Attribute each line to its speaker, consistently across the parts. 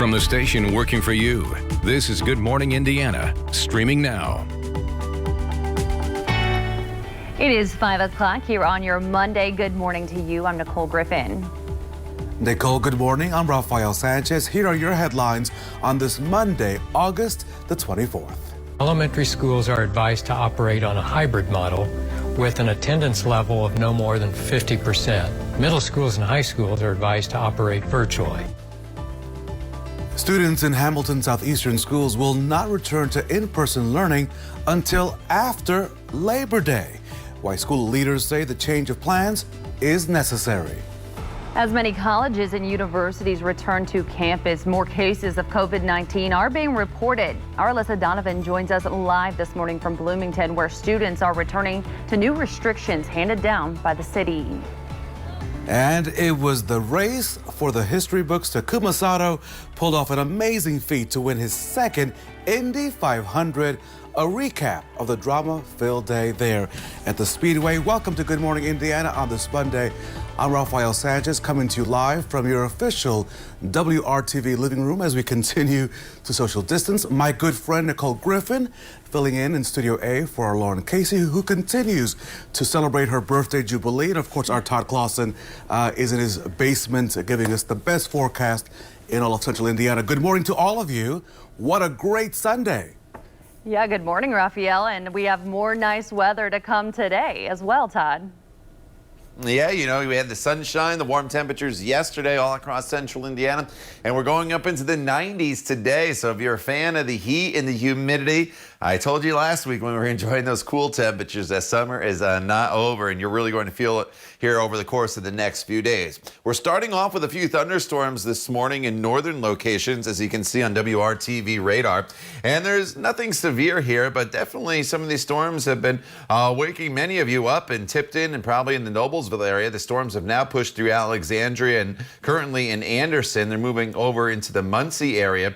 Speaker 1: From the station working for you, this is Good Morning Indiana, streaming now.
Speaker 2: It is 5 o'clock here on your Monday. Good morning to you. I'm Nicole Griffin.
Speaker 3: Nicole, good morning. I'm Rafael Sanchez. Here are your headlines on this Monday, August the 24th.
Speaker 4: Elementary schools are advised to operate on a hybrid model with an attendance level of no more than 50%. Middle schools and high schools are advised to operate virtually.
Speaker 3: Students in Hamilton Southeastern schools will not return to in-person learning until after Labor Day. Why school leaders say the change of plans is necessary.
Speaker 2: As many colleges and universities return to campus, more cases of COVID-19 are being reported. Our Alyssa Donovan joins us live this morning from Bloomington, where students are returning to new restrictions handed down by the city.
Speaker 3: And it was the race for the history books. Takuma Sato pulled off an amazing feat to win his second Indy 500. A recap of the drama-filled day there at the Speedway. Welcome to Good Morning Indiana on this Monday. I'm Rafael Sanchez, coming to you live from your official WRTV living room as we continue to social distance. My good friend Nicole Griffin filling in Studio A for our Lauren Casey, who continues to celebrate her birthday jubilee. And of course, our Todd Clausen is in his basement giving us the best forecast in all of central Indiana. Good morning to all of you. What a great Sunday.
Speaker 2: Yeah, good morning, Rafael. And we have more nice weather to come today as well, Todd.
Speaker 5: Yeah, you know, we had the sunshine, the warm temperatures yesterday all across central Indiana, and we're going up into the 90s today. So if you're a fan of the heat and the humidity, I told you last week when we were enjoying those cool temperatures that summer is not over, and you're really going to feel it here over the course of the next few days. We're starting off with a few thunderstorms this morning in northern locations, as you can see on WRTV radar. And there's nothing severe here, but definitely some of these storms have been waking many of you up in Tipton and probably in the Noblesville area. The storms have now pushed through Alexandria and currently in Anderson. They're moving over into the Muncie area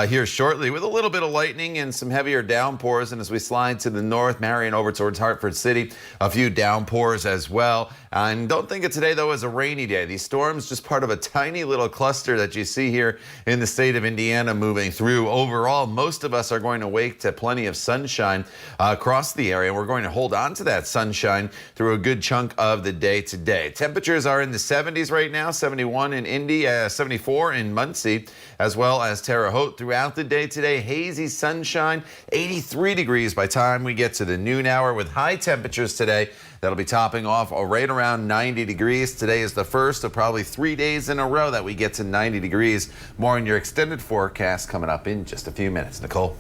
Speaker 5: here shortly with a little bit of lightning and some heavier downpours. And as we slide to the north, Marion over towards Hartford City, a few downpours as well. And don't think of today, though, as a rainy day. These storms just part of a tiny little cluster that you see here in the state of Indiana moving through. Overall, most of us are going to wake to plenty of sunshine across the area. We're going to hold on to that sunshine through a good chunk of the day today. Temperatures are in the 70s right now, 71 in Indy, 74 in Muncie, as well as Terre Haute throughout the day today. Hazy sunshine, 83 degrees by the time we get to the noon hour with high temperatures today. That'll be topping off right around 90 degrees. Today is the first of probably 3 days in a row that we get to 90 degrees. More on your extended forecast coming up in just a few minutes. Nicole.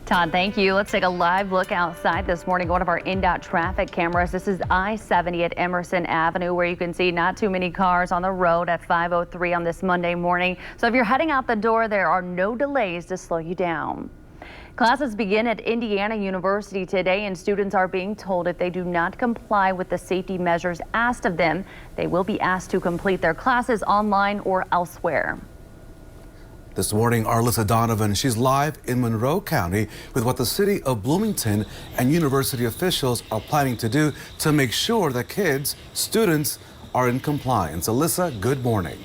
Speaker 2: Todd, thank you. Let's take a live look outside this morning. One of our INDOT traffic cameras. This is I-70 at Emerson Avenue, where you can see not too many cars on the road at 5:03 on this Monday morning. So if you're heading out the door, there are no delays to slow you down. Classes begin at Indiana University today, and students are being told if they do not comply with the safety measures asked of them, they will be asked to complete their classes online or elsewhere.
Speaker 3: This morning, our Alyssa Donovan, she's live in Monroe County with what the city of Bloomington and university officials are planning to do to make sure that kids, students, are in compliance. Alyssa, good morning.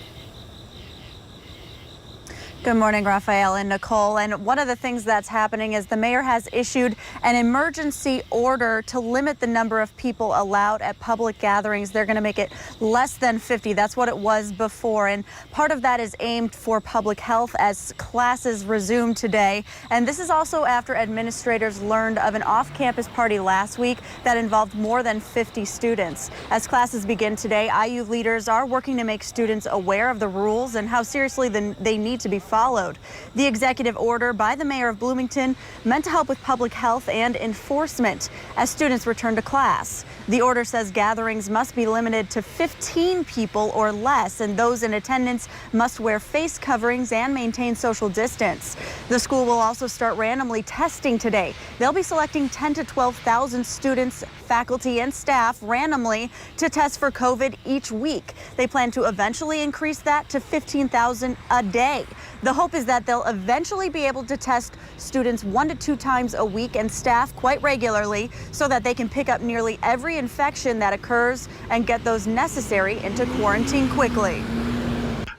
Speaker 6: Good morning, Rafael and Nicole. And one of the things that's happening is the mayor has issued an emergency order to limit the number of people allowed at public gatherings. They're going to make it less than 50. That's what it was before. And part of that is aimed for public health as classes resume today. And this is also after administrators learned of an off-campus party last week that involved more than 50 students. As classes begin today, IU leaders are working to make students aware of the rules and how seriously they need to be followed. The executive order by the mayor of Bloomington meant to help with public health and enforcement as students return to class. The order says gatherings must be limited to 15 people or less, and those in attendance must wear face coverings and maintain social distance. The school will also start randomly testing today. They'll be selecting 10 to 12,000 students, faculty, and staff randomly to test for COVID each week. They plan to eventually increase that to 15,000 a day. The hope is that they'll eventually be able to test students 1 to 2 times a week and staff quite regularly so that they can pick up nearly every infection that occurs and get those necessary into quarantine quickly.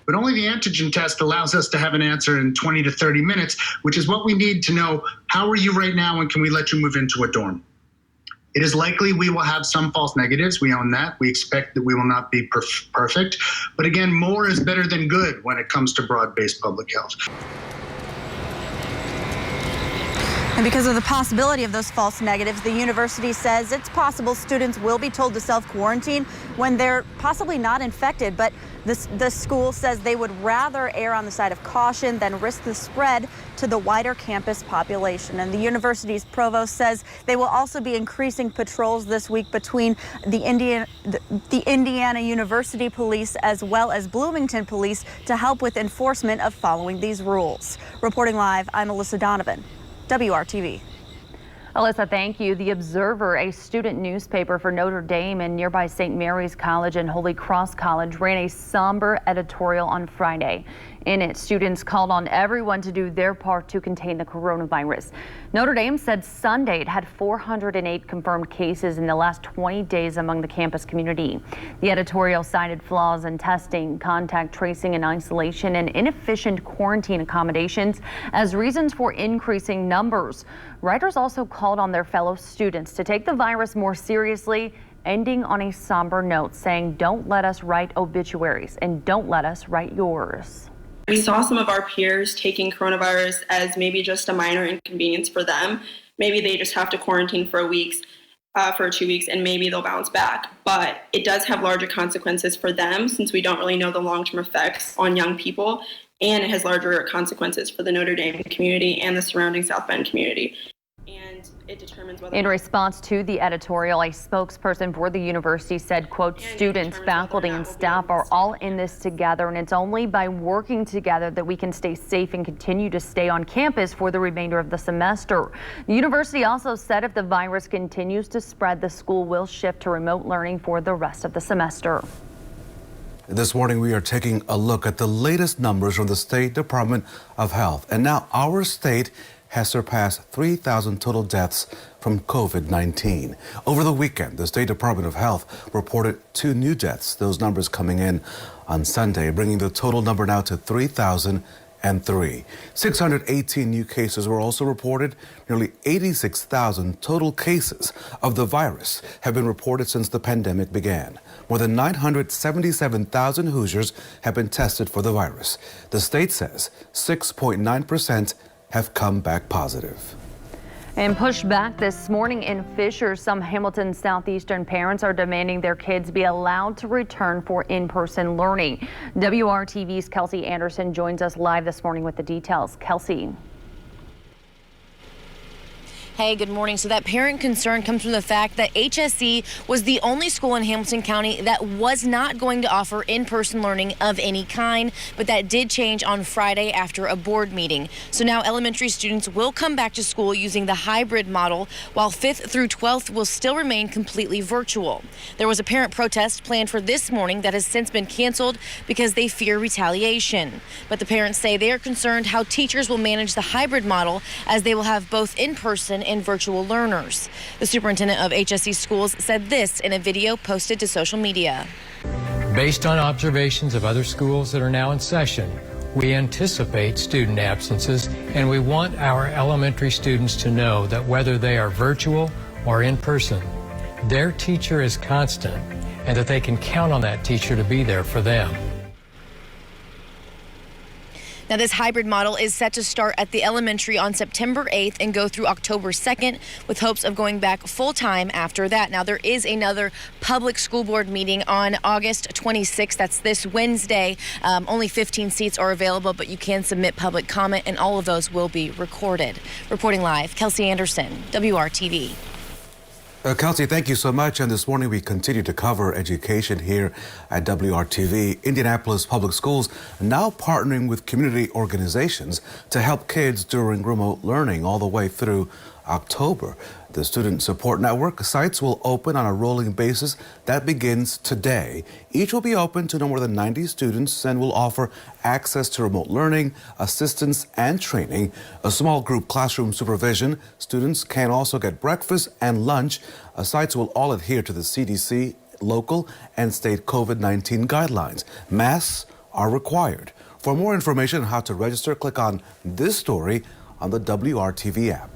Speaker 7: but only the antigen test allows us to have an answer in 20 to 30 minutes, which is what we need to know, how are you right now and can we let you move into a dorm? It is likely we will have some false negatives. We own that. We expect that we will not be perfect. But again, more is better than good when it comes to broad-based public health.
Speaker 6: And because of the possibility of those false negatives, the university says it's possible students will be told to self-quarantine when they're possibly not infected. But the school says they would rather err on the side of caution than risk the spread to the wider campus population. And the university's provost says they will also be increasing patrols this week between the Indiana University Police as well as Bloomington Police to help with enforcement of following these rules. Reporting live, I'm Alyssa Donovan, WRTV.
Speaker 2: Alyssa, thank you. The Observer, a student newspaper for Notre Dame and nearby St. Mary's College and Holy Cross College, ran a somber editorial on Friday. In it, students called on everyone to do their part to contain the coronavirus. Notre Dame said Sunday it had 408 confirmed cases in the last 20 days among the campus community. The editorial cited flaws in testing, contact tracing and isolation, and inefficient quarantine accommodations as reasons for increasing numbers. Writers also called on their fellow students to take the virus more seriously, ending on a somber note, saying, "Don't let us write obituaries and don't let us write yours."
Speaker 8: We saw some of our peers taking coronavirus as maybe just a minor inconvenience for them. Maybe they just have to quarantine for 2 weeks, and maybe they'll bounce back. But it does have larger consequences for them since we don't really know the long-term effects on young people, and it has larger consequences for the Notre Dame community and the surrounding South Bend community. And it determines whether...
Speaker 2: In response to the editorial, a spokesperson for the university said, quote, "Students, faculty, and staff are all in this together, and it's only by working together that we can stay safe and continue to stay on campus for the remainder of the semester." The university also said if the virus continues to spread, the school will shift to remote learning for the rest of the semester.
Speaker 3: This morning, we are taking a look at the latest numbers from the State Department of Health. And now our state has surpassed 3,000 total deaths from COVID-19. Over the weekend, the State Department of Health reported 2 new deaths, those numbers coming in on Sunday, bringing the total number now to 3,003. 618 new cases were also reported. Nearly 86,000 total cases of the virus have been reported since the pandemic began. More than 977,000 Hoosiers have been tested for the virus. The state says 6.9% have come back positive.
Speaker 2: And pushback this morning in Fisher, some Hamilton Southeastern parents are demanding their kids be allowed to return for in-person learning. WRTV's Kelsey Anderson joins us live this morning with the details. Kelsey.
Speaker 9: Hey, good morning. So that parent concern comes from the fact that HSE was the only school in Hamilton County that was not going to offer in-person learning of any kind, but that did change on Friday after a board meeting. So now elementary students will come back to school using the hybrid model, while 5th through 12th will still remain completely virtual. There was a parent protest planned for this morning that has since been canceled because they fear retaliation. But the parents say they are concerned how teachers will manage the hybrid model, as they will have both in-person and virtual learners. The superintendent of HSE schools said this in a video posted to social media.
Speaker 4: Based on observations of other schools that are now in session, we anticipate student absences, and we want our elementary students to know that whether they are virtual or in person, their teacher is constant and that they can count on that teacher to be there for them.
Speaker 9: Now, this hybrid model is set to start at the elementary on September 8th and go through October 2nd, with hopes of going back full-time after that. Now, there is another public school board meeting on August 26th. That's this Wednesday. Only 15 seats are available, but you can submit public comment, and all of those will be recorded. Reporting live, Kelsey Anderson, WRTV.
Speaker 3: Kelsey, thank you so much. And this morning we continue to cover education here at WRTV. Indianapolis Public Schools now partnering with community organizations to help kids during remote learning all the way through October. The Student Support Network sites will open on a rolling basis that begins today. Each will be open to no more than 90 students and will offer access to remote learning, assistance, and training, a small group classroom supervision. Students can also get breakfast and lunch. Sites will all adhere to the CDC, local, and state COVID-19 guidelines. Masks are required. For more information on how to register, click on this story on the WRTV app.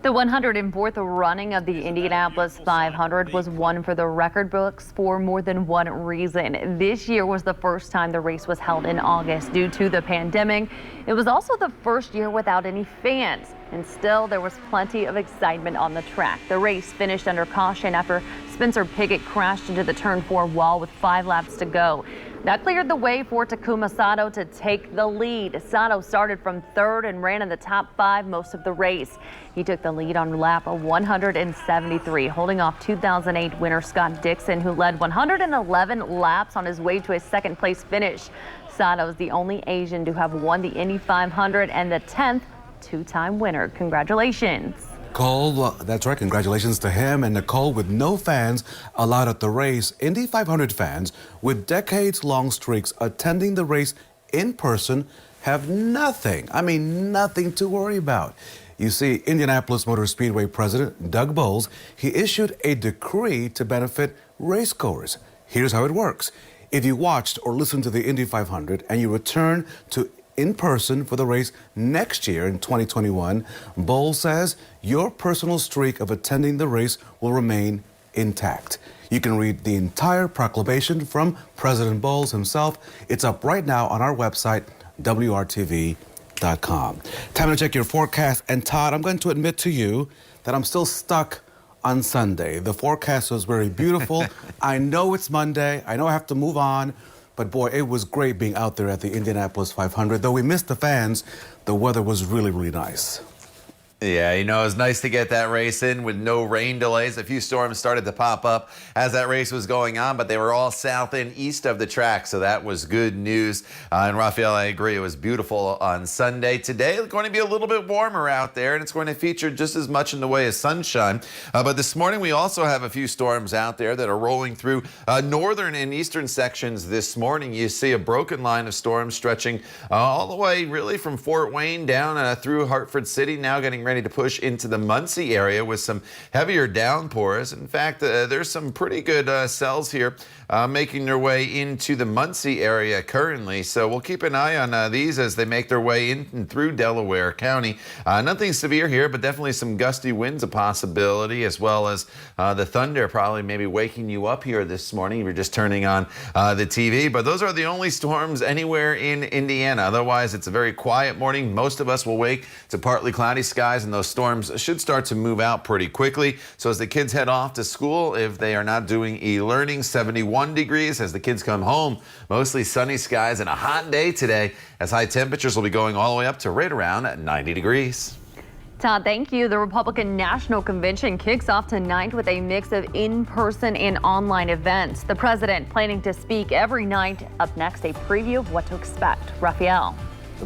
Speaker 2: The 104th running of the Indianapolis 500 was one for the record books for more than one reason. This year was the first time the race was held in August due to the pandemic. It was also the first year without any fans, and still there was plenty of excitement on the track. The race finished under caution after Spencer Pigot crashed into the turn 4 wall with 5 laps to go. That cleared the way for Takuma Sato to take the lead. Sato started from 3rd and ran in the top 5 most of the race. He took the lead on lap 173, holding off 2008 winner Scott Dixon, who led 111 laps on his way to a 2nd place finish. Sato is the only Asian to have won the Indy 500 and the 10th two-time winner. Congratulations.
Speaker 3: Cole, that's right. Congratulations to him. And Nicole, with no fans allowed at the race, Indy 500 fans with decades-long streaks attending the race in person have nothing to worry about. You see, Indianapolis Motor Speedway President Doug Bowles, he issued a decree to benefit racegoers. Here's how it works. If you watched or listened to the Indy 500 and you return to in person for the race next year in 2021, Bowles says your personal streak of attending the race will remain intact. You can read the entire proclamation from President Bowles himself. It's up right now on our website, WRTV.com. Time to check your forecast. And Todd, I'm going to admit to you that I'm still stuck on Sunday. The forecast was very beautiful. I know it's Monday. I know I have to move on. But boy, it was great being out there at the Indianapolis 500. Though we missed the fans, the weather was really, really nice.
Speaker 5: Yeah, you know, it was nice to get that race in with no rain delays. A few storms started to pop up as that race was going on, but they were all south and east of the track, so that was good news. And Raphael, I agree, it was beautiful on Sunday. Today, it's going to be a little bit warmer out there, and it's going to feature just as much in the way of sunshine. But this morning, we also have a few storms out there that are rolling through northern and eastern sections this morning. You see a broken line of storms stretching all the way really from Fort Wayne down through Hartford City, now getting ready to push into the Muncie area with some heavier downpours. In fact, there's some pretty good cells here making their way into the Muncie area currently. So we'll keep an eye on these as they make their way in and through Delaware County. Nothing severe here, but definitely some gusty winds a possibility, as well as the thunder probably maybe waking you up here this morning if you're just turning on the TV. But those are the only storms anywhere in Indiana. Otherwise, it's a very quiet morning. Most of us will wake to partly cloudy skies, and those storms should start to move out pretty quickly. So as the kids head off to school, if they are not doing e-learning, 71 degrees. As the kids come home, mostly sunny skies and a hot day today, as high temperatures will be going all the way up to right around 90 degrees.
Speaker 2: Todd, thank you. The Republican National Convention kicks off tonight with a mix of in-person and online events. The president planning to speak every night. Up next, a preview of what to expect. Raphael.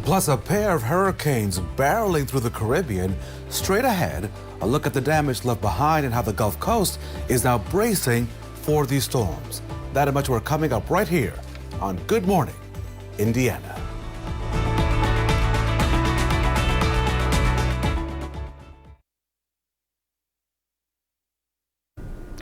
Speaker 3: Plus, a pair of hurricanes barreling through the Caribbean. Straight ahead, a look at the damage left behind and how the Gulf Coast is now bracing for these storms. That and much more coming up right here on Good Morning Indiana.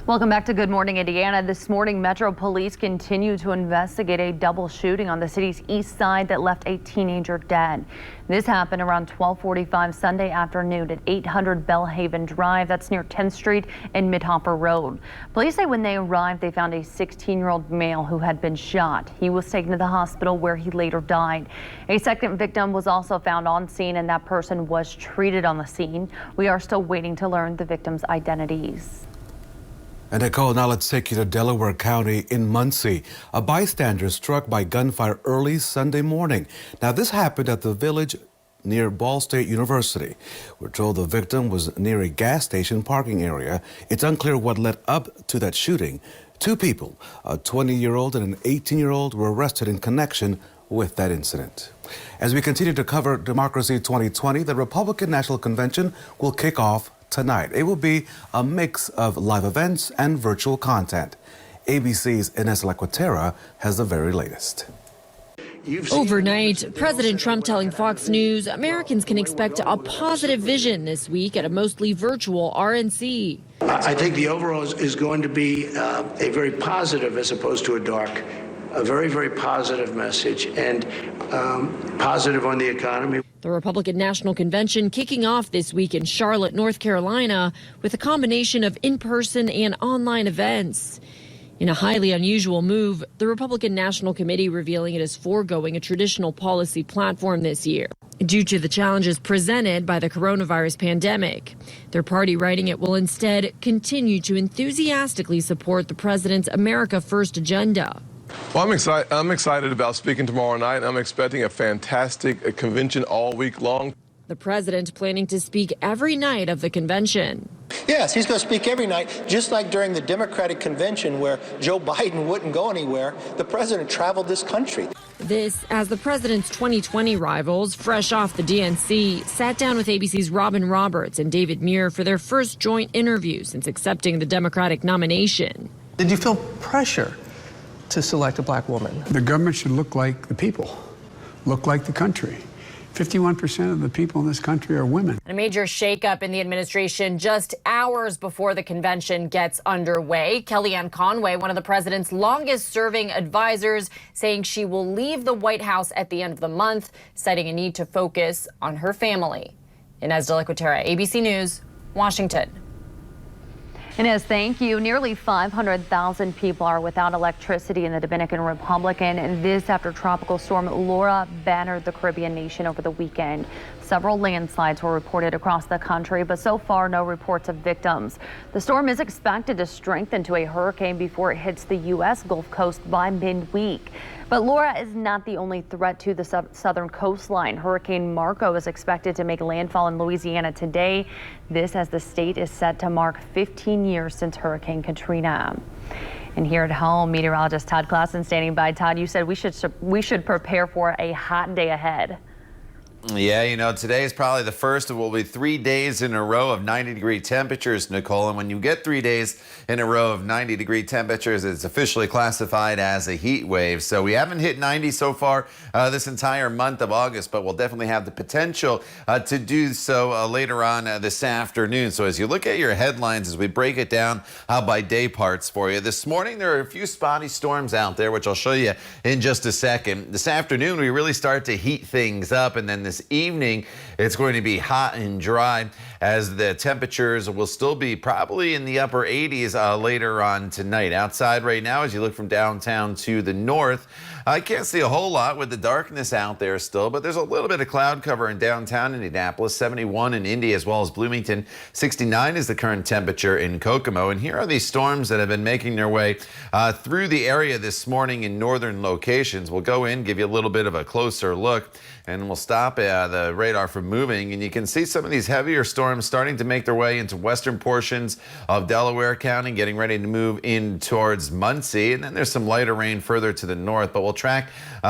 Speaker 2: Welcome back to Good Morning Indiana. This morning, Metro Police continue to investigate a double shooting on the city's east side that left a teenager dead. This happened around 12:45 Sunday afternoon at 800 Bellhaven Drive. That's near 10th Street and Midhopper Road. Police say when they arrived, they found a 16-year-old male who had been shot. He was taken to the hospital where he later died. A second victim was also found on scene, and that person was treated on the scene. We are still waiting to learn the victims' identities.
Speaker 3: And Nicole, now let's take you to Delaware County in Muncie. A bystander struck by gunfire early Sunday morning. Now, this happened at the village near Ball State University. We're told the victim was near a gas station parking area. It's unclear what led up to that shooting. 2 people, a 20-year-old and an 18-year-old, were arrested in connection with that incident. As we continue to cover Democracy 2020, the Republican National Convention will kick off tonight. It will be a mix of live events and virtual content. ABC's Ines Laquatera has the very latest.
Speaker 10: Overnight, President Trump telling Fox News Americans can expect a positive vision this week at a mostly virtual RNC.
Speaker 11: I think the overall is going to be a very positive as opposed to a dark a very, very positive message and positive on the economy.
Speaker 10: The Republican National Convention kicking off this week in Charlotte, North Carolina, with a combination of in-person and online events. In a highly unusual move, the Republican National Committee revealing it is foregoing a traditional policy platform this year due to the challenges presented by the coronavirus pandemic. Their party writing it will instead continue to enthusiastically support the president's America First agenda.
Speaker 12: Well, I'm excited about speaking tomorrow night. I'm expecting a fantastic convention all week long.
Speaker 10: The president planning to speak every night of the convention.
Speaker 13: Yes, he's going to speak every night, just like during the Democratic convention where Joe Biden wouldn't go anywhere. The president traveled this country.
Speaker 10: This as the president's 2020 rivals, fresh off the DNC, sat down with ABC's Robin Roberts and David Muir for their first joint interview since accepting the Democratic nomination.
Speaker 14: Did you feel pressure to select a black woman?
Speaker 15: The government should look like the people, look like the country. 51% of the people in this country are women.
Speaker 16: A major shakeup in the administration just hours before the convention gets underway. Kellyanne Conway, one of the president's longest-serving advisors, saying she will leave the White House at the end of the month, citing a need to focus on her family. Inez de la Cuetara, ABC News, Washington.
Speaker 2: Inez, thank you. Nearly 500,000 people are without electricity in the Dominican Republic, and this after Tropical Storm Laura battered the Caribbean nation over the weekend. Several landslides were reported across the country, but so far no reports of victims. The storm is expected to strengthen to a hurricane before it hits the U.S. Gulf Coast by midweek. But Laura is not the only threat to the southern coastline. Hurricane Marco is expected to make landfall in Louisiana today. This as the state is set to mark 15 years since Hurricane Katrina. And here at home, meteorologist Todd Claassen standing by. Todd, you said we should prepare for a hot day ahead.
Speaker 5: Yeah, you know, today is probably the first of what will be 3 days in a row of 90-degree temperatures, Nicole. And when you get 3 days in a row of 90-degree temperatures, it's officially classified as a heat wave. So we haven't hit 90 so far this entire month of August, but we'll definitely have the potential to do so later on this afternoon. So as you look at your headlines, as we break it down by day parts for you, this morning there are a few spotty storms out there, which I'll show you in just a second. This afternoon, we really start to heat things up, and then this evening, it's going to be hot and dry as the temperatures will still be probably in the upper 80s later on tonight. Outside right now, as you look from downtown to the north, I can't see a whole lot with the darkness out there still, but there's a little bit of cloud cover in downtown Indianapolis, 71 in Indy as well as Bloomington. 69 is the current temperature in Kokomo. And here are these storms that have been making their way through the area this morning in northern locations. We'll go in, give you a little bit of a closer look, and we'll stop the radar from moving. And you can see some of these heavier storms starting to make their way into western portions of Delaware County, getting ready to move in towards Muncie. And then there's some lighter rain further to the north, but we'll track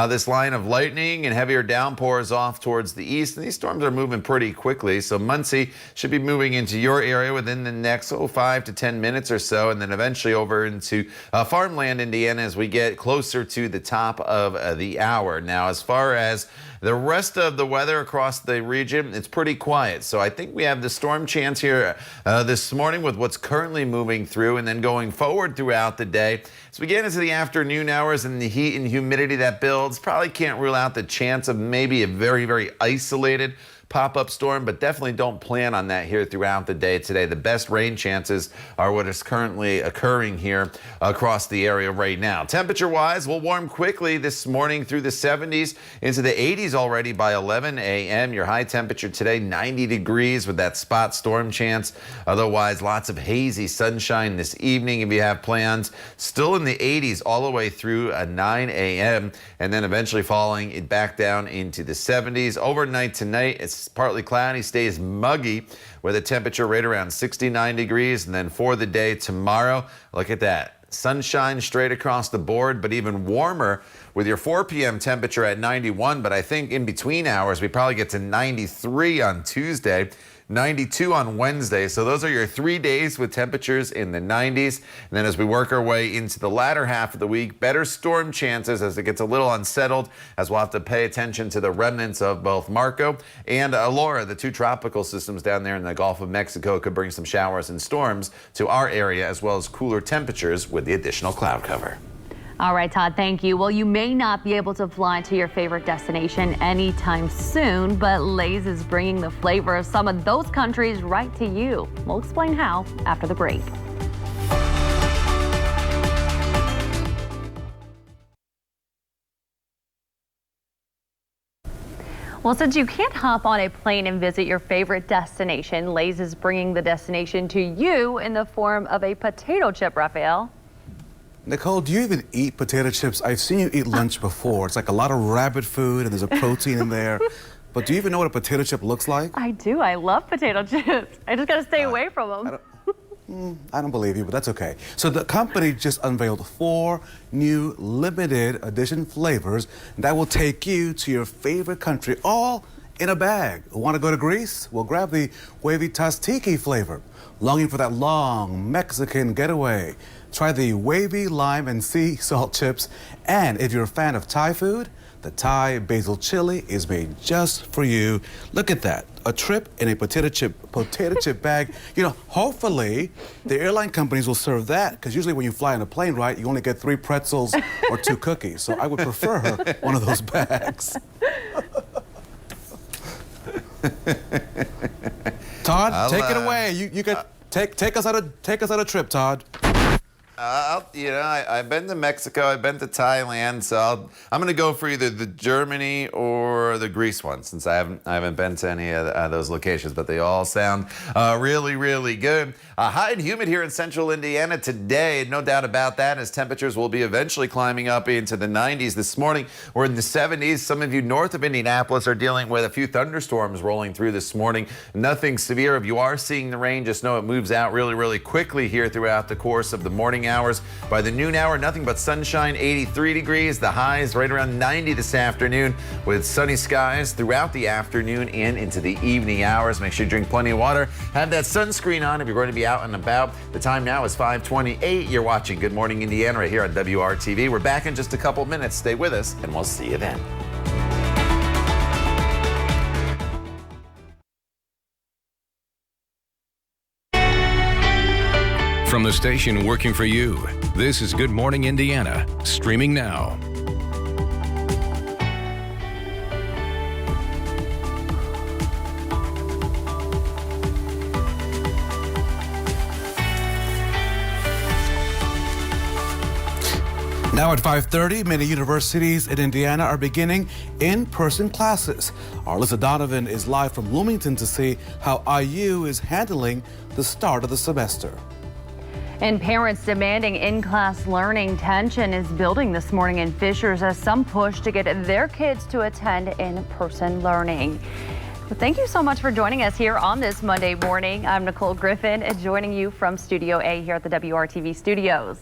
Speaker 5: this line of lightning and heavier downpours off towards the east. And these storms are moving pretty quickly. So Muncie should be moving into your area within the next 5 to 10 minutes or so, and then eventually over into farmland Indiana as we get closer to the top of the hour. Now, as far as the rest of the weather across the region, it's pretty quiet. So I think we have the storm chance here this morning with what's currently moving through, and then going forward throughout the day. As we get into the afternoon hours and the heat and humidity that builds, probably can't rule out the chance of maybe a very, very isolated pop-up storm, but definitely don't plan on that here throughout the day today. The best rain chances are what is currently occurring here across the area right now. Temperature-wise, we'll warm quickly this morning through the 70s into the 80s already by 11 a.m. Your high temperature today, 90 degrees with that spot storm chance. Otherwise, lots of hazy sunshine this evening if you have plans. Still in the 80s all the way through 9 a.m. and then eventually falling it back down into the 70s. Overnight tonight, it's partly cloudy, stays muggy with a temperature right around 69 degrees. And then for the day tomorrow, look at that. Sunshine straight across the board, but even warmer with your 4 p.m. temperature at 91. But I think in between hours, we probably get to 93 on Tuesday. 92 on Wednesday. So those are your 3 days with temperatures in the 90s. And then as we work our way into the latter half of the week, better storm chances as it gets a little unsettled, as we'll have to pay attention to the remnants of both Marco and Laura. The two tropical systems down there in the Gulf of Mexico could bring some showers and storms to our area, as well as cooler temperatures with the additional cloud cover.
Speaker 2: All right, Todd, thank you. Well, you may not be able to fly to your favorite destination anytime soon, but Lay's is bringing the flavor of some of those countries right to you. We'll explain how after the break. Well, since you can't hop on a plane and visit your favorite destination, Lay's is bringing the destination to you in the form of a potato chip, Raphael.
Speaker 3: Nicole, do you even eat potato chips? I've seen you eat lunch before. It's like a lot of rabbit food and there's a protein in there. But do you even know what a potato chip looks like?
Speaker 2: I do. I love potato chips. I just got to stay away from them.
Speaker 3: I don't believe you, but that's okay. So the company just unveiled 4 new limited edition flavors that will take you to your favorite country, all in a bag. Want to go to Greece? Well, grab the wavy tzatziki flavor. Longing for that long Mexican getaway? Try the wavy lime and sea salt chips. And if you're a fan of Thai food, the Thai basil chili is made just for you. Look at that. A trip in a potato chip bag. You know, hopefully the airline companies will serve that, because usually when you fly on a plane, right, you only get 3 pretzels or 2 cookies. So I would prefer one of those bags. Todd, take it away. You can take us on a trip, Todd.
Speaker 5: I've been to Mexico, I've been to Thailand, so I'm going to go for either the Germany or the Greece one, since I haven't been to any of those locations, but they all sound really, really good. Hot and humid here in central Indiana today, no doubt about that, as temperatures will be eventually climbing up into the 90s this morning. We're in the 70s. Some of you north of Indianapolis are dealing with a few thunderstorms rolling through this morning. Nothing severe. If you are seeing the rain, just know it moves out really, really quickly here throughout the course of the morning hours. By the noon hour, nothing but sunshine, 83 degrees. The highs right around 90 this afternoon, with sunny skies throughout the afternoon and into the evening hours. Make sure you drink plenty of water. Have that sunscreen on if you're going to be out and about. The time now is 5:28. You're watching Good Morning Indiana right here on WRTV. We're back in just a couple minutes. Stay with us, and we'll see you then.
Speaker 1: From the station working for you, this is Good Morning Indiana, streaming now.
Speaker 3: Now at 5:30, many universities in Indiana are beginning in-person classes. Our Alyssa Donovan is live from Bloomington to see how IU is handling the start of the semester.
Speaker 2: And parents demanding in-class learning. Tension is building this morning in Fishers as some push to get their kids to attend in-person learning. Well, thank you so much for joining us here on this Monday morning. I'm Nicole Griffin, joining you from Studio A here at the WRTV studios.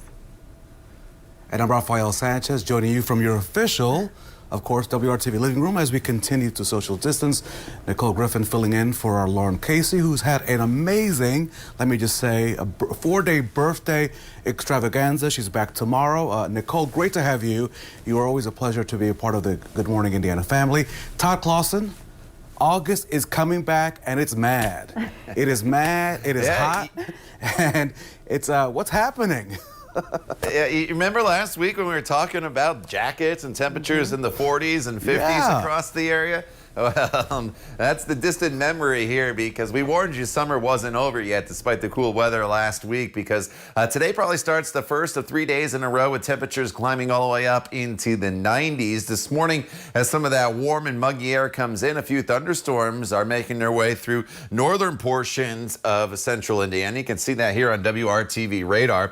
Speaker 3: And I'm Rafael Sanchez, joining you from your official, of course, WRTV living room as we continue to social distance. Nicole Griffin filling in for our Lauren Casey, who's had an amazing, let me just say, a 4-day birthday extravaganza. She's back tomorrow. Nicole, great to have you. You are always a pleasure to be a part of the Good Morning Indiana family. Todd Clausen, August is coming back and it's mad. It is mad, it is hot, and it's, what's happening?
Speaker 5: Yeah, you remember last week when we were talking about jackets and temperatures in the 40s and 50s across the area? Well, that's the distant memory here, because we warned you summer wasn't over yet despite the cool weather last week, because today probably starts the first of 3 days in a row with temperatures climbing all the way up into the 90s. This morning, as some of that warm and muggy air comes in, a few thunderstorms are making their way through northern portions of central Indiana. You can see that here on WRTV radar.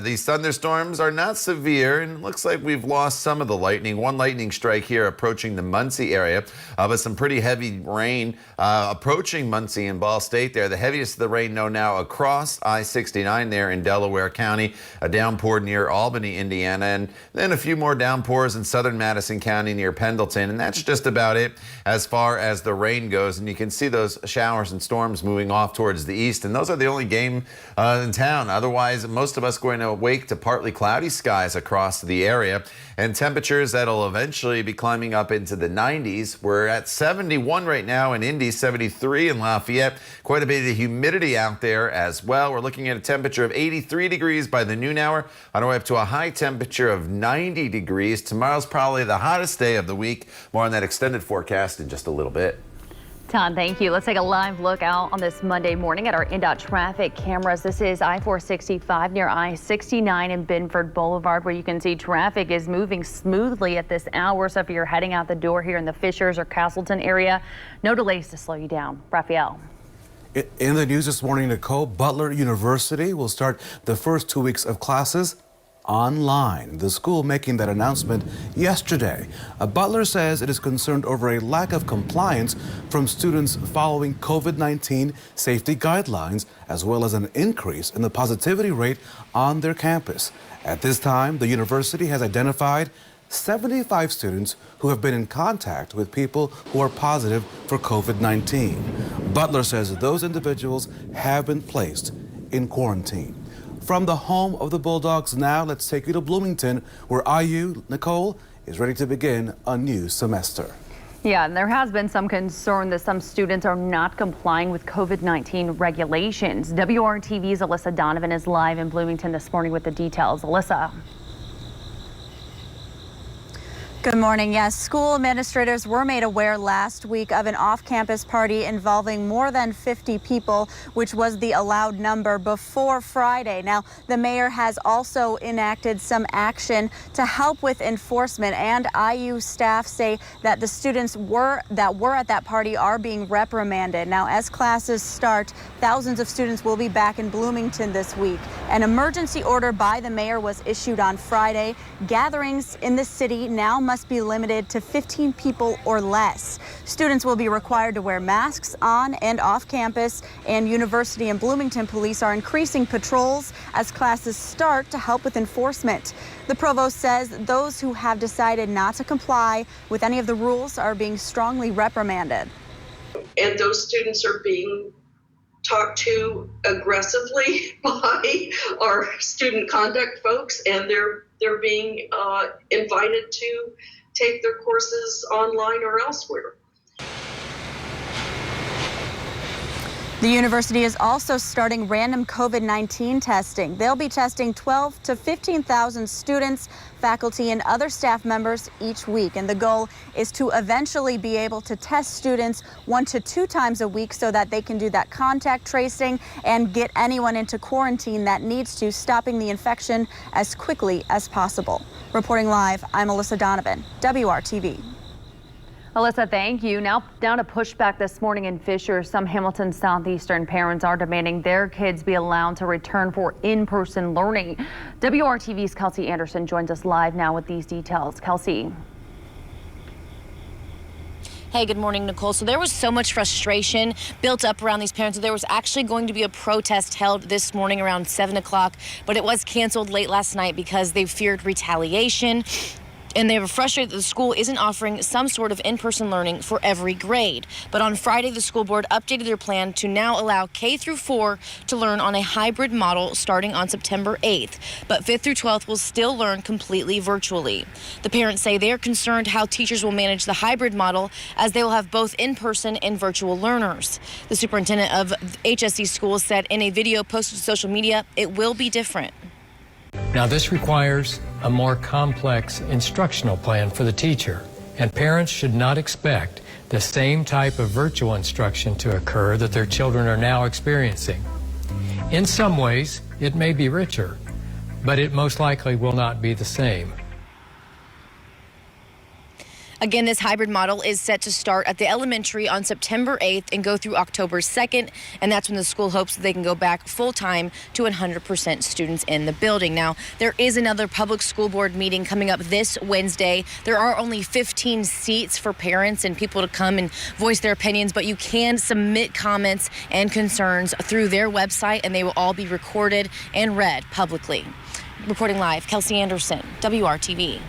Speaker 5: These thunderstorms are not severe, and it looks like we've lost some of the lightning. One lightning strike here approaching the Muncie area. But some pretty heavy rain approaching Muncie and Ball State there. The heaviest of the rain known now across I-69 there in Delaware County. A downpour near Albany, Indiana, and then a few more downpours in southern Madison County near Pendleton. And that's just about it as far as the rain goes. And you can see those showers and storms moving off towards the east. And those are the only game in town. Otherwise, most of us going to wake to partly cloudy skies across the area. And temperatures that'll eventually be climbing up into the 90s. We're at 71 right now in Indy, 73 in Lafayette. Quite a bit of humidity out there as well. We're looking at a temperature of 83 degrees by the noon hour, on our way up to a high temperature of 90 degrees. Tomorrow's probably the hottest day of the week. More on that extended forecast in just a little bit.
Speaker 2: Todd, thank you. Let's take a live look out on this Monday morning at our INDOT traffic cameras. This is I-465 near I-69 and Binford Boulevard, where you can see traffic is moving smoothly at this hour. So if you're heading out the door here in the Fishers or Castleton area, no delays to slow you down. Raphael.
Speaker 3: In the news this morning, Nicole, Butler University will start the first 2 weeks of classes online. The school making that announcement yesterday. Butler says it is concerned over a lack of compliance from students following COVID-19 safety guidelines, as well as an increase in the positivity rate on their campus. At this time, the university has identified 75 students who have been in contact with people who are positive for COVID-19. Butler says those individuals have been placed in quarantine. From the home of the Bulldogs now, let's take you to Bloomington, where IU, Nicole, is ready to begin a new semester.
Speaker 2: Yeah, and there has been some concern that some students are not complying with COVID-19 regulations. WRTV's Alyssa Donovan is live in Bloomington this morning with the details. Alyssa.
Speaker 6: Good morning. Yes, school administrators were made aware last week of an off-campus party involving more than 50 people, which was the allowed number before Friday. Now, the mayor has also enacted some action to help with enforcement, and IU staff say that the students that were at that party are being reprimanded. Now, as classes start, thousands of students will be back in Bloomington this week. An emergency order by the mayor was issued on Friday. Gatherings in the city now must be limited to 15 people or less. Students will be required to wear masks on and off campus, and University and Bloomington police are increasing patrols as classes start to help with enforcement. The provost says those who have decided not to comply with any of the rules are being strongly reprimanded.
Speaker 17: And those students are being talked to aggressively by our student conduct folks, and they're being invited to take their courses online or elsewhere.
Speaker 6: The university is also starting random COVID-19 testing. They'll be testing 12 to 15,000 students, faculty, and other staff members each week. And the goal is to eventually be able to test students 1 to 2 times a week so that they can do that contact tracing and get anyone into quarantine that needs to, stopping the infection as quickly as possible. Reporting live, I'm Alyssa Donovan, WRTV.
Speaker 2: Alyssa, thank you. Now down to pushback this morning in Fishers. Some Hamilton Southeastern parents are demanding their kids be allowed to return for in-person learning. WRTV's Kelsey Anderson joins us live now with these details. Kelsey.
Speaker 9: Hey, good morning, Nicole. So there was so much frustration built up around these parents. There was actually going to be a protest held this morning around 7 o'clock, but it was canceled late last night because they feared retaliation. And they were frustrated that the school isn't offering some sort of in-person learning for every grade. But on Friday, the school board updated their plan to now allow K through 4 to learn on a hybrid model starting on September 8th. But 5th through 12th will still learn completely virtually. The parents say they are concerned how teachers will manage the hybrid model, as they will have both in-person and virtual learners. The superintendent of HSC schools said in a video posted to social media, it will be different.
Speaker 4: Now, this requires a more complex instructional plan for the teacher, and parents should not expect the same type of virtual instruction to occur that their children are now experiencing. In some ways, it may be richer, but it most likely will not be the same.
Speaker 9: Again, this hybrid model is set to start at the elementary on September 8th and go through October 2nd, and that's when the school hopes that they can go back full-time to 100% students in the building. Now, there is another public school board meeting coming up this Wednesday. There are only 15 seats for parents and people to come and voice their opinions, but you can submit comments and concerns through their website, and they will all be recorded and read publicly. Reporting live, Kelsey Anderson, WRTV.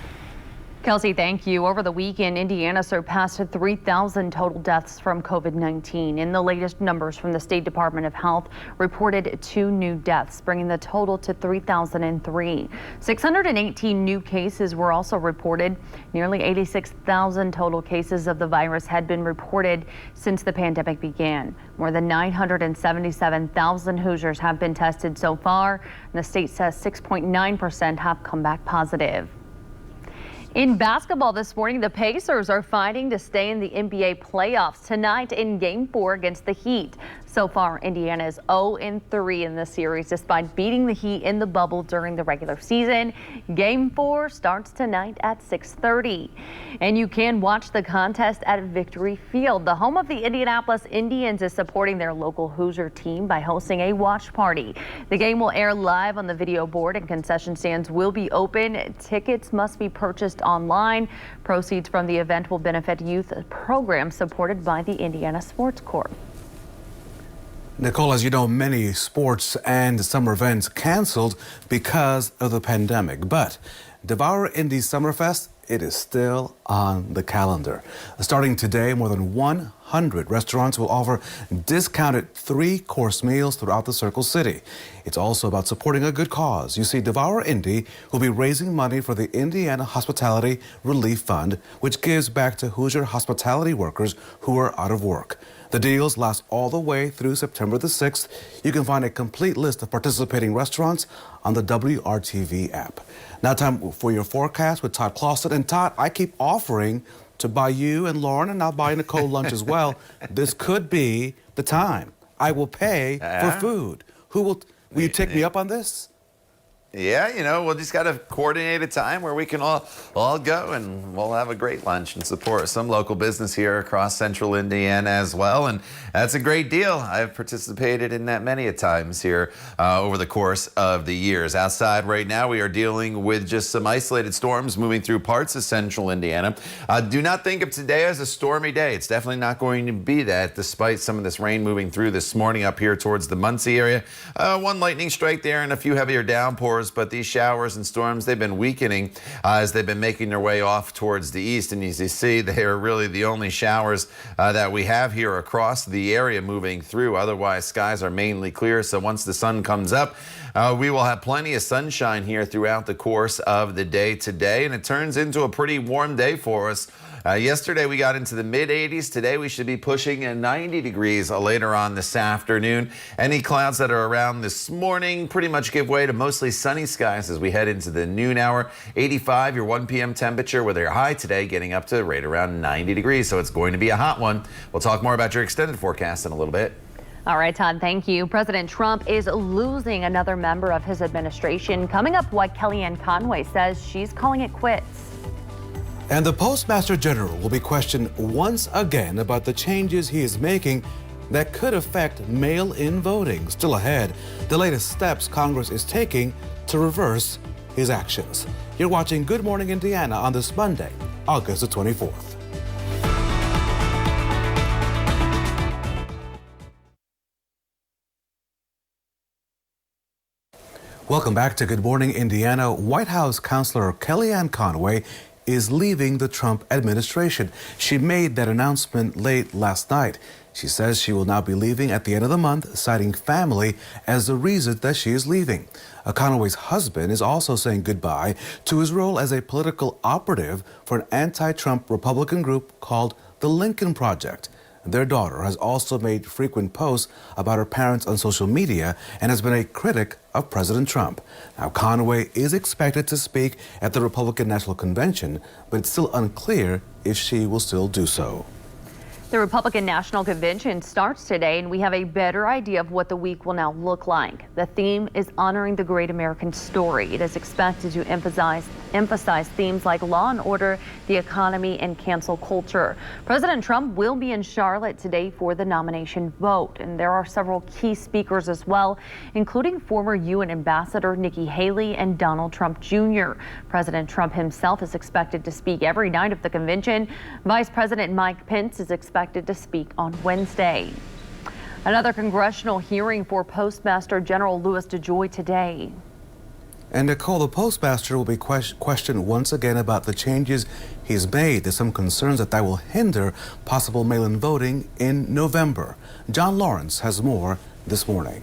Speaker 2: Kelsey, thank you. Over the weekend, Indiana surpassed 3,000 total deaths from COVID-19. In the latest numbers from the State Department of Health reported 2 new deaths, bringing the total to 3,003. 618 new cases were also reported. Nearly 86,000 total cases of the virus had been reported since the pandemic began. More than 977,000 Hoosiers have been tested so far, and the state says 6.9% have come back positive. In basketball this morning, the Pacers are fighting to stay in the NBA playoffs tonight in Game 4 against the Heat. So far, Indiana is 0-3 in the series despite beating the Heat in the bubble during the regular season. Game 4 starts tonight at 6:30. And you can watch the contest at Victory Field. The home of the Indianapolis Indians is supporting their local Hoosier team by hosting a watch party. The game will air live on the video board and concession stands will be open. Tickets must be purchased online. Proceeds from the event will benefit youth programs supported by the Indiana Sports Corps.
Speaker 3: Nicole, as you know, many sports and summer events canceled because of the pandemic. But Devour Indy Summerfest, it is still on the calendar. Starting today, more than 100 restaurants will offer discounted 3-course meals throughout the Circle City. It's also about supporting a good cause. You see, Devour Indy will be raising money for the Indiana Hospitality Relief Fund, which gives back to Hoosier hospitality workers who are out of work. The deals last all the way through September the 6th. You can find a complete list of participating restaurants on the WRTV app. Now time for your forecast with Todd Clausen. And Todd, I keep offering to buy you and Lauren, and I'll buy Nicole lunch as well. This could be the time. I will pay for food. Will you take me up on this?
Speaker 5: Yeah, you know, we'll just got to coordinate a time where we can all go and we'll have a great lunch and support some local business here across central Indiana as well. And that's a great deal. I've participated in that many a times here over the course of the years. Outside right now, we are dealing with just some isolated storms moving through parts of central Indiana. Do not think of today as a stormy day. It's definitely not going to be that, despite some of this rain moving through this morning up here towards the Muncie area. One lightning strike there and a few heavier downpours. But these showers and storms, they've been weakening as they've been making their way off towards the east. And as you see, they are really the only showers that we have here across the area moving through. Otherwise, skies are mainly clear. So once the sun comes up, we will have plenty of sunshine here throughout the course of the day today. And it turns into a pretty warm day for us. Yesterday, we got into the mid-80s. Today, we should be pushing 90 degrees later on this afternoon. Any clouds that are around this morning pretty much give way to mostly sunny skies as we head into the noon hour. 85, your 1 p.m. temperature, with your high today getting up to right around 90 degrees. So it's going to be a hot one. We'll talk more about your extended forecast in a little bit.
Speaker 2: All right, Todd, thank you. President Trump is losing another member of his administration. Coming up, what Kellyanne Conway says she's calling it quits.
Speaker 3: And the Postmaster General will be questioned once again about the changes he is making that could affect mail-in voting. Still ahead, the latest steps Congress is taking to reverse his actions. You're watching Good Morning Indiana on this Monday, August the 24th. Welcome back to Good Morning Indiana. White House Counselor Kellyanne Conway is leaving the Trump administration. She made that announcement late last night. She says she will now be leaving at the end of the month, citing family as the reason that she is leaving. Conway's husband is also saying goodbye to his role as a political operative for an anti-Trump Republican group called the Lincoln Project. Their daughter has also made frequent posts about her parents on social media and has been a critic of President Trump. Now, Conway is expected to speak at the Republican National Convention, but it's still unclear if she will still do so.
Speaker 2: The Republican National Convention starts today, and we have a better idea of what the week will now look like. The theme is honoring the great American story. It is expected to emphasize themes like law and order, the economy, and cancel culture. President Trump will be in Charlotte today for the nomination vote, and there are several key speakers as well, including former UN Ambassador Nikki Haley and Donald Trump Jr. President Trump himself is expected to speak every night of the convention. Vice President Mike Pence is expected to speak on Wednesday. Another congressional hearing for Postmaster General Louis DeJoy today.
Speaker 3: And Nicole, the postmaster will be questioned once again about the changes he's made. There's some concerns that will hinder possible mail-in voting in November. John Lawrence has more this morning.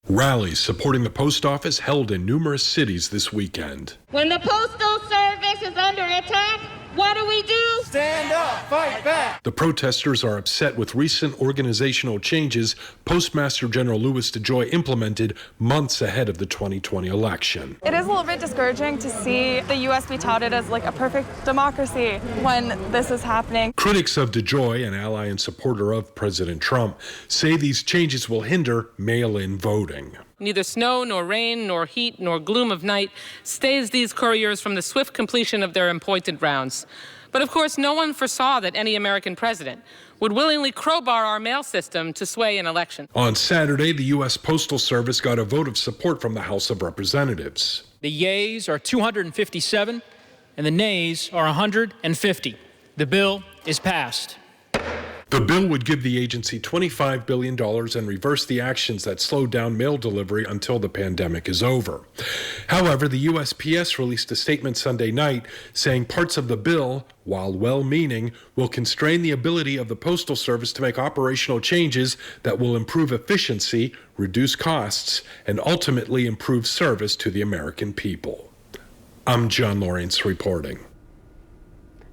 Speaker 18: Rallies supporting the post office held in numerous cities this weekend.
Speaker 19: When the Postal Service is under attack, what do? Stand up, fight back.
Speaker 18: The protesters are upset with recent organizational changes Postmaster General Louis DeJoy implemented months ahead of the 2020 election.
Speaker 20: It is a little bit discouraging to see the U.S. be touted as like a perfect democracy when this is happening.
Speaker 18: Critics of DeJoy, an ally and supporter of President Trump, say these changes will hinder mail-in voting.
Speaker 21: Neither snow, nor rain, nor heat, nor gloom of night stays these couriers from the swift completion of their appointed rounds. But of course, no one foresaw that any American president would willingly crowbar our mail system to sway an election.
Speaker 18: On Saturday, the U.S. Postal Service got a vote of support from the House of Representatives.
Speaker 22: The yeas are 257, and the nays are 150. The bill is passed.
Speaker 18: The bill would give the agency $25 billion and reverse the actions that slowed down mail delivery until the pandemic is over. However, the USPS released a statement Sunday night saying parts of the bill, while well-meaning, will constrain the ability of the Postal Service to make operational changes that will improve efficiency, reduce costs, and ultimately improve service to the American people. I'm John Lawrence reporting.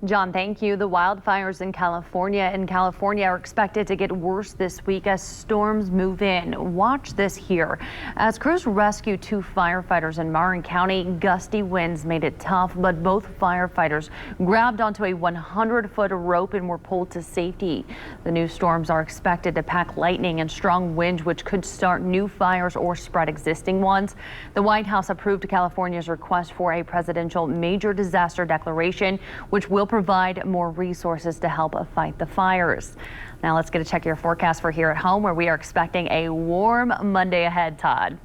Speaker 2: John, thank you. The wildfires in California are expected to get worse this week as storms move in. Watch this here. As crews rescued 2 firefighters in Marin County, gusty winds made it tough, but both firefighters grabbed onto a 100-foot rope and were pulled to safety. The new storms are expected to pack lightning and strong wind, which could start new fires or spread existing ones. The White House approved California's request for a presidential major disaster declaration, which will provide more resources to help fight the fires. Now let's get a check of your forecast for here at home, where we are expecting a warm Monday ahead, Todd.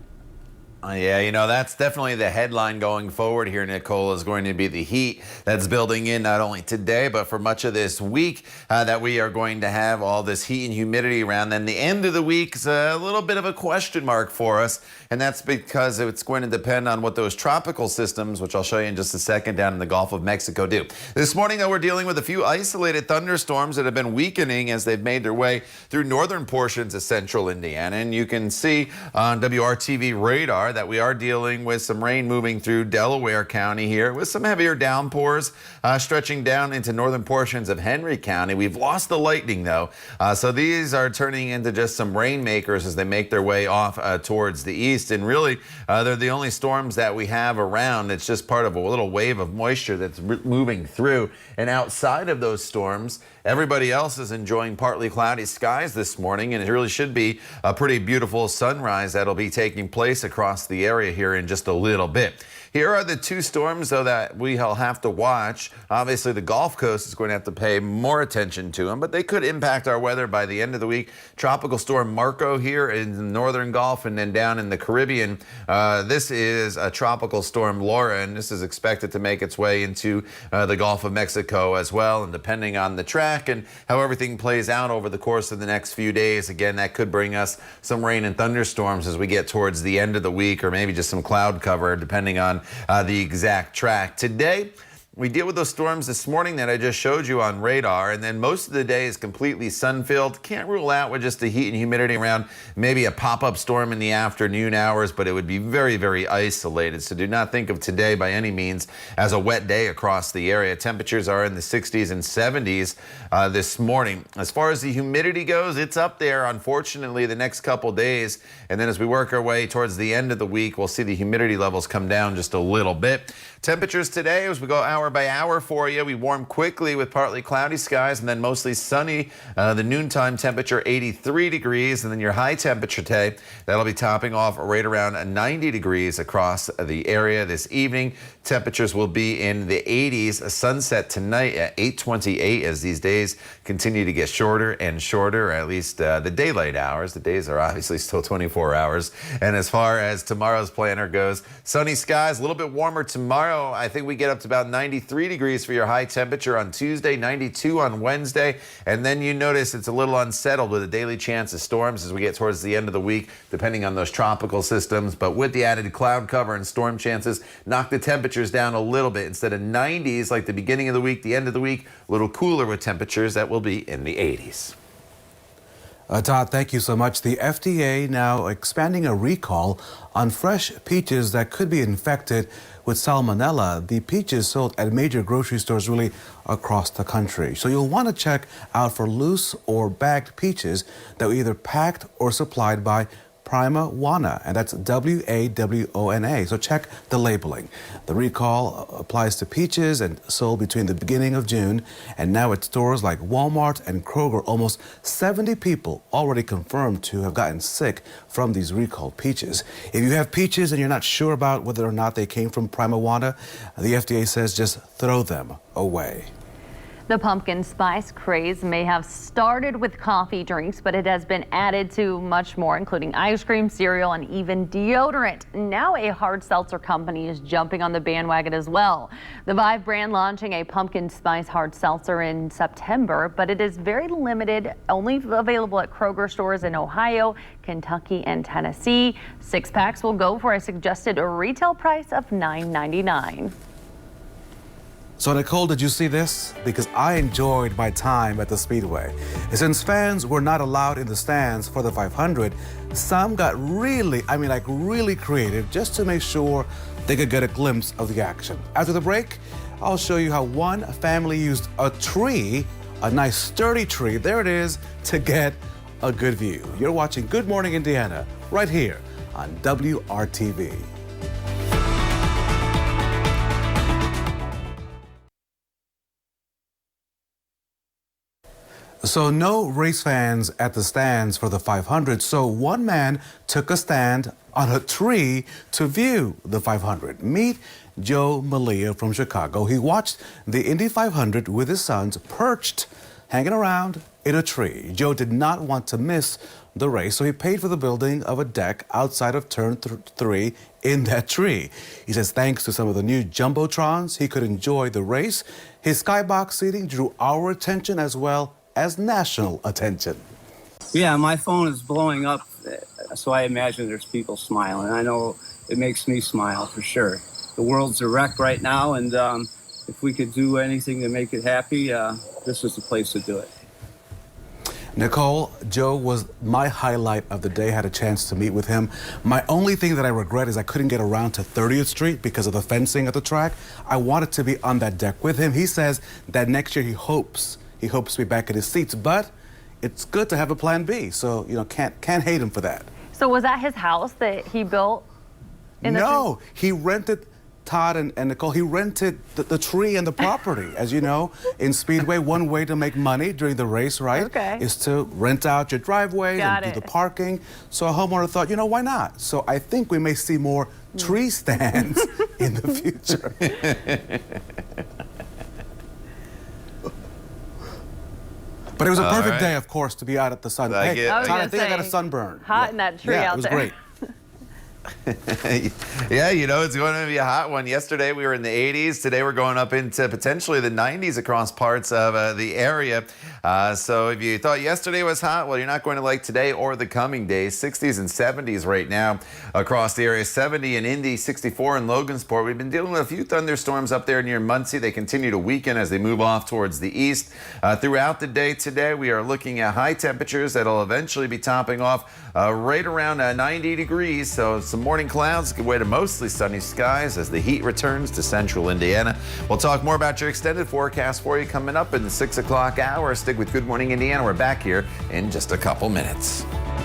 Speaker 5: Yeah, you know, that's definitely the headline going forward here, Nicole, is going to be the heat that's building in not only today, but for much of this week that we are going to have all this heat and humidity around. Then the end of the week's a little bit of a question mark for us, and that's because it's going to depend on what those tropical systems, which I'll show you in just a second, down in the Gulf of Mexico do. This morning, though, we're dealing with a few isolated thunderstorms that have been weakening as they've made their way through northern portions of central Indiana, and you can see on WRTV radar that we are dealing with some rain moving through Delaware County here with some heavier downpours stretching down into northern portions of Henry County. We've lost the lightning, though, so these are turning into just some rainmakers as they make their way off towards the east. And really, they're the only storms that we have around. It's just part of a little wave of moisture that's moving through. And outside of those storms, everybody else is enjoying partly cloudy skies this morning, and it really should be a pretty beautiful sunrise that'll be taking place across the area here in just a little bit. Here are the 2 storms, though, that we'll have to watch. Obviously, the Gulf Coast is going to have to pay more attention to them, but they could impact our weather by the end of the week. Tropical storm Marco here in the northern Gulf, and then down in the Caribbean. This is a tropical storm Laura, and this is expected to make its way into the Gulf of Mexico as well. And depending on the track and how everything plays out over the course of the next few days, again, that could bring us some rain and thunderstorms as we get towards the end of the week, or maybe just some cloud cover, depending on the exact track. Today, we deal with those storms this morning that I just showed you on radar, and then most of the day is completely sun-filled. Can't rule out with just the heat and humidity around maybe a pop-up storm in the afternoon hours, but it would be very, very isolated. So do not think of today by any means as a wet day across the area. Temperatures are in the 60s and 70s this morning. As far as the humidity goes, it's up there, unfortunately, the next couple days. And then as we work our way towards the end of the week, we'll see the humidity levels come down just a little bit. Temperatures today, as we go hour by hour for you, we warm quickly with partly cloudy skies and then mostly sunny. The noontime temperature 83 degrees, and then your high temperature today, that'll be topping off right around 90 degrees across the area this evening. Temperatures will be in the 80s. A sunset tonight at 8:28 as these days continue to get shorter and shorter, or at least the daylight hours. The days are obviously still 24 hours. And as far as tomorrow's planner goes, sunny skies, a little bit warmer tomorrow. tomorrow, I think we get up to about 93 degrees for your high temperature on Tuesday, 92 on Wednesday. And then you notice it's a little unsettled with a daily chance of storms as we get towards the end of the week, depending on those tropical systems. But with the added cloud cover and storm chances, knock the temperatures down a little bit. Instead of 90s like the beginning of the week, the end of the week, a little cooler with temperatures that will be in the 80s.
Speaker 3: Todd, thank you so much. The FDA now expanding a recall on fresh peaches that could be infected with salmonella. The peaches sold at major grocery stores really across the country. So you'll want to check out for loose or bagged peaches that were either packed or supplied by Prima Wana, and that's W-A-W-O-N-A. So check the labeling. The recall applies to peaches and sold between the beginning of June, and now at stores like Walmart and Kroger, almost 70 people already confirmed to have gotten sick from these recalled peaches. If you have peaches and you're not sure about whether or not they came from Prima Wana, the FDA says just throw them away.
Speaker 2: The pumpkin spice craze may have started with coffee drinks, but it has been added to much more, including ice cream, cereal, and even deodorant. Now a hard seltzer company is jumping on the bandwagon as well. The Vive brand launching a pumpkin spice hard seltzer in September, but it is very limited, only available at Kroger stores in Ohio, Kentucky, and Tennessee. 6-packs will go for a suggested retail price of $9.99.
Speaker 3: So Nicole, did you see this? Because I enjoyed my time at the Speedway. And since fans were not allowed in the stands for the 500, some got really creative just to make sure they could get a glimpse of the action. After the break, I'll show you how one family used a tree, a nice sturdy tree, there it is, to get a good view. You're watching Good Morning Indiana right here on WRTV. So no race fans at the stands for the 500. So one man took a stand on a tree to view the 500. Meet Joe Malia from Chicago. He watched the Indy 500 with his sons perched, hanging around in a tree. Joe did not want to miss the race, so he paid for the building of a deck outside of turn 3 in that tree. He says thanks to some of the new jumbotrons, he could enjoy the race. His skybox seating drew our attention as well as national attention.
Speaker 7: Yeah, my phone is blowing up, so I imagine there's people smiling. I know it makes me smile for sure. The world's a wreck right now, and if we could do anything to make it happy, this is the place to do it.
Speaker 3: Nicole, Joe was my highlight of the day. Had a chance to meet with him. My only thing that I regret is I couldn't get around to 30th Street because of the fencing at the track. I wanted to be on that deck with him. He says that next year he hopes to be back in his seats, but it's good to have a plan B. So, you know, can't hate him for that.
Speaker 2: So was that his house that he built?
Speaker 3: No, he rented, Todd and Nicole, he rented the tree and the property. As you know, in Speedway, one way to make money during the race, right, is to rent out your driveway and do the parking. So a homeowner thought, you know, why not? So I think we may see more tree stands in the future. But it was a perfect day, of course, to be out at the sun. I think I got a sunburn.
Speaker 2: Hot in that tree out there.
Speaker 3: Yeah, it was great.
Speaker 5: Yeah, you know, it's going to be a hot one. Yesterday we were in the 80s. Today we're going up into potentially the 90s across parts of the area. So if you thought yesterday was hot, well, you're not going to like today or the coming days. 60s and 70s right now across the area. 70 in Indy, 64 in Logansport. We've been dealing with a few thunderstorms up there near Muncie. They continue to weaken as they move off towards the east. Throughout the day today, we are looking at high temperatures that'll eventually be topping off right around 90 degrees. So some morning clouds give way to mostly sunny skies as the heat returns to central Indiana. We'll talk more about your extended forecast for you coming up in the 6 o'clock hour. Stick with Good Morning Indiana. We're back here in just a couple minutes.